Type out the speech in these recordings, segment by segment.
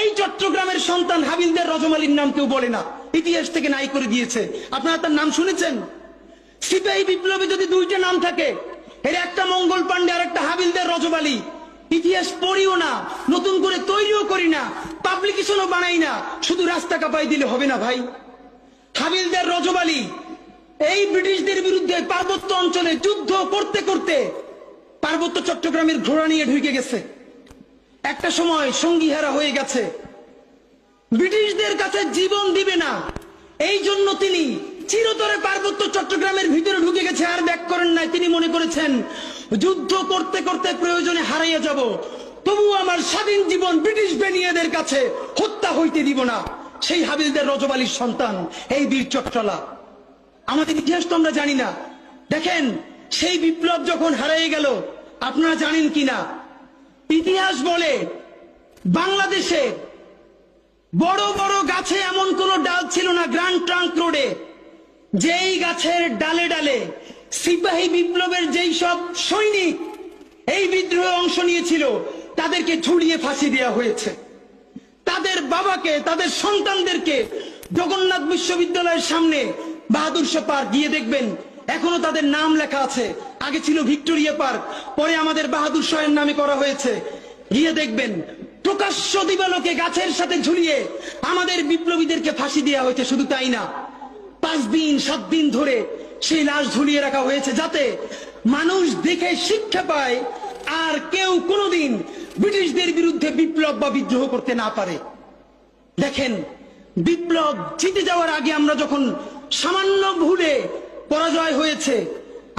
এই চট্টগ্রামের সন্তান হাবিলদার রজমালির নাম কেউ বলে না, ইতিহাস থেকে নাই করে দিয়েছে। আপনারা তার নাম শুনেছেন? সিপাহী বিপ্লবে যদি দুইটা নাম থাকে, এর একটা মঙ্গল পান্ডে আর একটা হাবিলদার রজমালি, ইতিহাস পড়িও না, নতুন করে তৈরিও করি না, পাবলিকেশনও বানাই না, শুধু রাস্তা কাঁপাই দিলে হবে না ভাই। হাবিলদার রজমালি এই ব্রিটিশদের বিরুদ্ধে পার্বত্য অঞ্চলে যুদ্ধ করতে করতে পার্বত্য চট্টগ্রামের ঘোড়া নিয়ে ঢুকে গেছে। একটা সময় সঙ্গীহারা হয়ে গেছে, ব্রিটিশদের কাছে জীবন দিবে না, এই জন্য তিনি চিরতরে পার্বত্য চট্টগ্রামের ভিতরে ঢুকে গেছে, আর ব্যাক করেন নাই। তিনি মনে করেছেন যুদ্ধ করতে করতে প্রয়োজনে হারাইয়া যাব, তবু আমার স্বাধীন জীবন ব্রিটিশ বেনিয়াদের কাছে হত্যা হইতে দিব না। সেই হাবিলদার রজমালির সন্তান এই বীর চট্টলা। আমাদের ইতিহাস তো আমরা জানি না। দেখেন, সেই বিপ্লব যখন হারিয়ে গেল, আপনারা জানেন কিনা, ইতিহাস বলে বাংলাদেশে বড় বড় গাছে এমন কোন ডাল ছিল না গ্র্যান্ড ট্রাঙ্ক রোডে, যেই গাছের ডালে ডালে সিপাহী বিপ্লবের যেই সব সৈনিক এই বিদ্রোহে অংশ নিয়েছিল তাদেরকে ঝুলিয়ে ফাঁসি দেওয়া হয়েছে। তাদের বাবাকে, তাদের সন্তানদেরকে জগন্নাথ বিশ্ববিদ্যালয়ের সামনে বাহাদুর শাহ পার্ক গিয়ে দেখবেন, এখনো তাদের নাম লেখা আছে। আগে ছিল ভিক্টোরিয়া পার্ক, পরে আমাদের বাহাদুর শাহের নামে করা হয়েছে। গিয়ে দেখবেন প্রকাশ্য দিবালোকে গাছের সাথে ঝুলিয়ে আমাদের বিপ্লবীদেরকে ফাঁসি দেওয়া হয়েছে। শুধু তাই না, 5 দিন 7 দিন ধরে সেই লাশ ঝুলিয়ে রাখা হয়েছে, যাতে মানুষ দেখে শিক্ষা পায় আর কেউ কোনোদিন ব্রিটিশদের বিরুদ্ধে বিপ্লব বা বিদ্রোহ করতে না পারে। দেখেন, বিপ্লব জিতে যাওয়ার আগে আমরা যখন সামান্য ভুলে পরাজয় হয়েছে,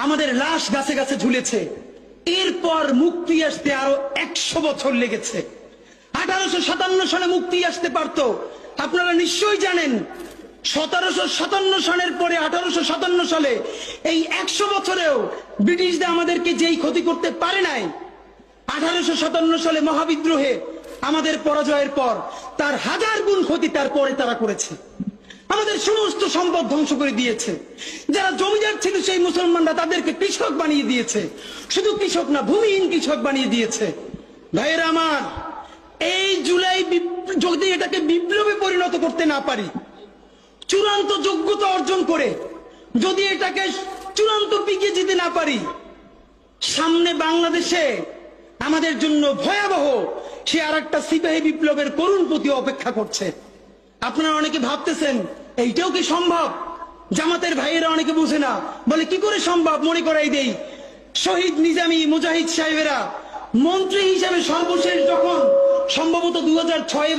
আমাদের লাশ গাছে গাছে ঝুলেছে। এরপর মুক্তি আসতে আরো 100 বছর লেগেছে। 1857 সালে মুক্তি আসতে পারত। আপনারা নিশ্চয়ই জানেন 1757 সালের পরে 1857 সালে এই 100 বছরেও ব্রিটিশরা আমাদেরকে যেই ক্ষতি করতে পারে নাই, 1857 সালে মহাবিদ্রোহে আমাদের পরাজয়ের পর তার 1000 গুণ ক্ষতি তারপরে তারা করেছে। আমাদের সমস্ত সম্পদ ধ্বংস করে দিয়েছে। যারা জমিদার ছিল সেই মুসলমানরা তাদেরকে কৃষক বানিয়ে দিয়েছে। শুধু কৃষক না, ভূমিহীন কৃষক বানিয়ে দিয়েছে। ভাইয়েরা আমার, এই জুলাই যদি এটাকে বিপ্লবে পরিণত করতে না পারি, চূড়ান্ত যোগ্যতা অর্জন করে যদি এটাকে চূড়ান্ত পিকে যেতে না পারি, সামনে বাংলাদেশে আমাদের জন্য ভয়াবহ সে আর একটা সিপাহী বিপ্লবের করুণ প্রতি অপেক্ষা করছে। আপনারা অনেকে ভাবতেছেন এইটাও কি সম্ভব? জামাতের ভাইয়েরা অনেকে বুঝে না, বলে কি করে সম্ভব? মনে করাই দেই, শহীদ নিজামী মুজাহিদ সাহেবেরা মন্ত্রী হিসেবে সর্বশেষ যখন সম্ভবত 2006